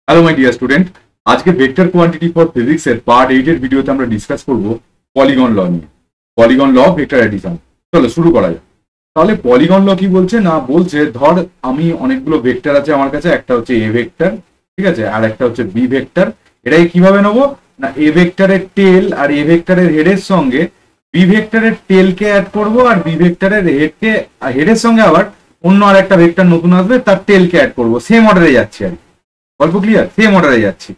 Hello my dear student, আজকে vector quantity for physics এর part 8 এর ভিডিওতে আমরা ডিসকাস করব পলিগন ল নিয়ে। Polygon law of vector addition. চলো শুরু করা যাক। তাহলে পলিগন ল কি বলছে না বলছে, ধর আমি অনেকগুলো ভেক্টর আছে আমার কাছে, একটা হচ্ছে এ ভেক্টর, ঠিক আছে, আর একটা হচ্ছে বি ভেক্টর। এটাই কিভাবে নেবো না, এ ভেক্টরের টেল আর এ ভেক্টরের হেডের সঙ্গে বি ভেক্টরের টেলকে অ্যাড করব, আর বি ভেক্টরের হেডের সঙ্গে আবার অন্য আর একটা ভেক্টর নতুন আসবে তার টেলকে অ্যাড করব। সেম অর্ডারে যাচ্ছি আর কি। গল্প ক্লিয়ার? সেম অর্ডারে যাচ্ছি।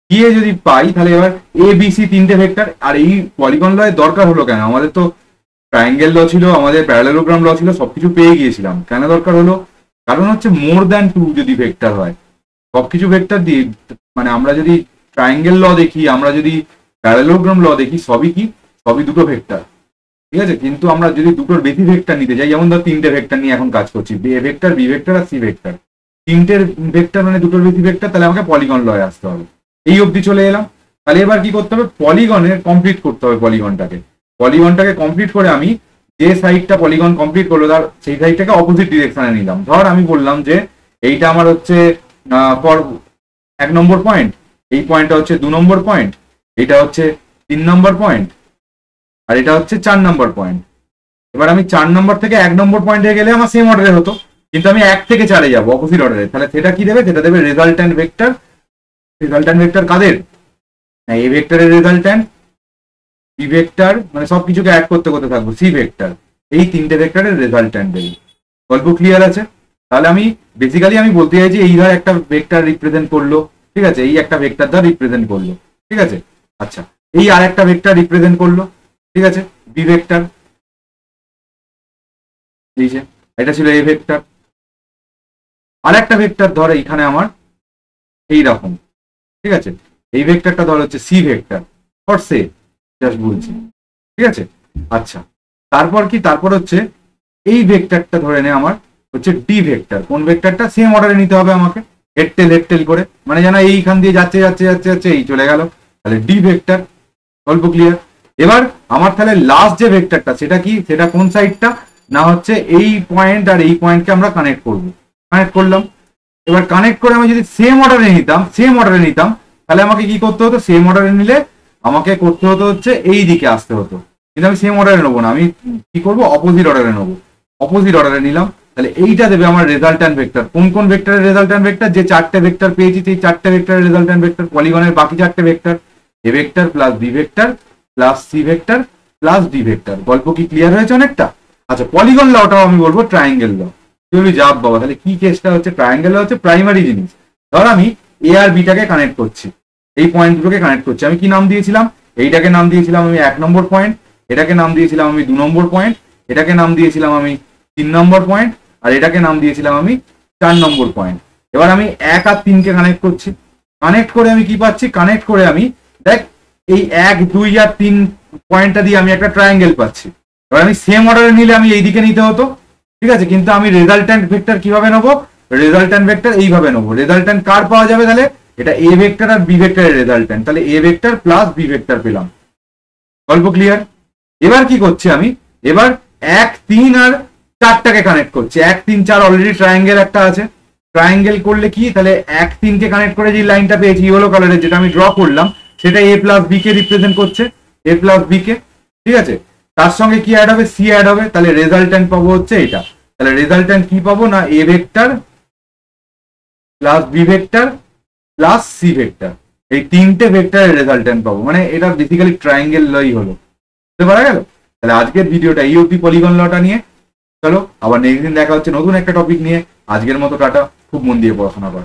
গিয়ে যদি পাই তাহলে এবার এ বি সি তিনটে ভেক্টর। আর এই পলিগন ল এর দরকার হলো কেন? আমাদের তো ট্রায়াঙ্গেল ল ছিল, আমাদের প্যারালেলোগ্রাম ল ছিল, সবকিছু পেয়ে গিয়েছিলাম। কেন দরকার হলো? কারণ হচ্ছে মোর দ্যান টু যদি ভেক্টর হয়, সবকিছু ভেক্টর দিয়ে, মানে আমরা যদি ট্রায়াঙ্গেল ল দেখি, আমরা যদি প্যারালেলোগ্রাম ল দেখি, সবই দুটো ভেক্টর, ঠিক আছে। কিন্তু আমরা যদি দুটোর বেশি ভেক্টর নিতে যাই, যেমন ধর তিনটে ভেক্টর নিয়ে এখন কাজ করছি, এ ভেক্টর, বি ভেক্টর আর সি ভেক্টর, তিনটের ভেক্টর মানে দুটোর বেশি ভেক্টর, তাহলে আমাকে পলিগন লয়ে আসতে হবে। এই অবধি চলে এলাম। তাহলে এবার কি করতে হবে? পলিগনের কমপ্লিট করতে হবে পলিগনটাকে কমপ্লিট করে আমি যে সাইডটা পলিগন কমপ্লিট করলো তার সেই সাইডটাকে অপোজিট ডিরেকশনে নিলাম। ধর আমি বললাম যে এইটা আমার হচ্ছে ফর 1 নম্বর পয়েন্ট, এই পয়েন্টটা হচ্ছে 2 নম্বর পয়েন্ট, এটা হচ্ছে 3 নম্বর পয়েন্ট, আর এটা হচ্ছে 4 নম্বর পয়েন্ট। এবার আমি 4 নম্বর থেকে 1 নম্বর পয়েন্টে গেলে আমার সেম অর্ডারে হতো, কিন্তু আমি 1 থেকে 4-এ যাবো অপোজিট অর্ডারে। তাহলে সেটা কি দেবে? সেটা দেবে রেজাল্ট্যান্ট ভেক্টর। রেজাল্ট্যান্ট ভেক্টর কাদের? না, এ ভেক্টরের রেজাল্ট্যান্ট, বি ভেক্টর, মানে সবকিছুকে অ্যাড করতে করতে থাকবো, সি ভেক্টর, এই তিনটে ভেক্টরের রেজাল্ট্যান্ট দেবে। গল্প ক্লিয়ার আছে? তাহলে আমি বেসিক্যালি আমি বলতে চাইছি এই ধর একটা ভেক্টর রিপ্রেজেন্ট করলো, ঠিক আছে, এই একটা ভেক্টর ধর রিপ্রেজেন্ট করলো, ঠিক আছে। আচ্ছা, এই আর একটা ভেক্টর রিপ্রেজেন্ট করলো, ঠিক আছে, বি ভেক্টর, এই যে এটা ছিল এ ভেক্টর। আর একটা ভেক্টর ধর এইখানে আমার এইরকম, ঠিক আছে, এই ভেক্টরটা ধর হচ্ছে C vector for say, just বলছি, ঠিক আছে। আচ্ছা, তারপর কি? তারপর হচ্ছে এই ভেক্টরটা ধরে নে আমার হচ্ছে ডি ভেক্টর। কোন ভেক্টরটা? সেম অর্ডারে নিতে হবে আমাকে, হেড টেল করে, মানে যেন এইখান দিয়ে যাচ্ছে যাচ্ছে যাচ্ছে যাচ্ছে এই চলে গেল। তাহলে ডি ভেক্টর। গল্প ক্লিয়ার? এবার আমার তাহলে লাস্ট যে ভেক্টরটা সেটা কি? সেটা কোন সাইডটা? না হচ্ছে এই পয়েন্ট আর এই পয়েন্টকে আমরা কানেক্ট করলাম। এবার কানেক্ট করে আমি যদি সেম অর্ডারে নিতাম তাহলে আমাকে কি করতে হতো? সেম অর্ডারে নিলে আমাকে করতে হতো হচ্ছে এই দিকে আসতে হতো, কিন্তু আমি সেম অর্ডারে নেবো না, আমি কি করবো? অপোজিট অর্ডারে নেবো। অপোজিট অর্ডারে নিলাম, তাহলে এইটা দেবে আমার রেজাল্ট্যান্ট ভেক্টর। কোন কোন ভেক্টরের রেজাল্ট্যান্ট ভেক্টর? যে 4টে ভেক্টর পেয়েছি সেই 4টে ভেক্টরের রেজাল্ট্যান্ট ভেক্টর। পলিগনের বাকি 4টে vector, A vector plus B vector plus C vector plus D vector. গল্প কি ক্লিয়ার হয়েছে অনেকটা? আচ্ছা, পলিগন লটাও আমি বলবো ট্রায়াঙ্গেল ল। তুমি যাব বাবা, তাহলে কি কেসটা হচ্ছে? ট্রায়াঙ্গেল হচ্ছে প্রাইমারি জিনিস। ধর আমি এ আর বিটাকে কানেক্ট করছি, এই পয়েন্ট দুটোকে কানেক্ট করছি। আমি কি নাম দিয়েছিলাম? এইটাকে নাম দিয়েছিলাম আমি 1 নম্বর পয়েন্ট, এটাকে নাম দিয়েছিলাম আমি 2 নম্বর পয়েন্ট, এটাকে নাম দিয়েছিলাম আমি 3 নম্বর পয়েন্ট, আর এটাকে নাম দিয়েছিলাম আমি 4 নম্বর পয়েন্ট। এবার আমি 1 আর 3কে কানেক্ট করছি। কানেক্ট করে আমি কি পাচ্ছি? কানেক্ট করে আমি দেখ এই 1, 2 আর 3 পয়েন্টটা দিয়ে আমি একটা ট্রায়াঙ্গেল পাচ্ছি। এবার আমি সেম অর্ডারে নিলে আমি এইদিকে নিতে হতো, ঠিক আছে, কিন্তু আমি রেজাল্ট্যান্ট ভেক্টর কিভাবে নেবো? রেজাল্ট্যান্ট ভেক্টর এইভাবে নেবো। রেজাল্ট্যান্ট কার পাওয়া যাবে? তাহলে এটা এ ভেক্টর আর বি ভেক্টরের রেজাল্ট্যান্ট, তাহলে A vector plus B vector পেলাম। গল্প ক্লিয়ার? এবার কি করছি আমি? এবার 1, 3 আর 4টাকে কানেক্ট করছি। 1, 3, 4 অলরেডি ট্রায়াঙ্গেল একটা আছে। ট্রায়াঙ্গেল করলে কি? তাহলে 1, 3কে কানেক্ট করে যে লাইনটা পেয়েছি ইয়েলো কালারের, যেটা আমি ড্র করলাম, সেটা এ প্লাস বি কে রিপ্রেজেন্ট করছে, এ প্লাস বি কে, ঠিক আছে। তার সঙ্গে কি অ্যাড হবে? সি অ্যাড হবে। তাহলে রেজাল্ট্যান্ট পাবো হচ্ছে এটা। তাহলে রেজাল্ট্যান্ট কি পাবো? না, A vector plus B vector plus C vector, এই তিনটে ভেক্টরের রেজাল্ট্যান্ট পাবো। মানে এটা বেসিক্যালি ট্রায়াঙ্গেল লই হলো। বুঝতে পারা গেল? তাহলে আজকের ভিডিওটা এই অবধি পলিগন লটা নিয়ে। চলো আবার নেক্সট দিন দেখা হচ্ছে নতুন একটা টপিক নিয়ে। আজকের মতো টাটা, খুব মন দিয়ে পড়াশোনা কর।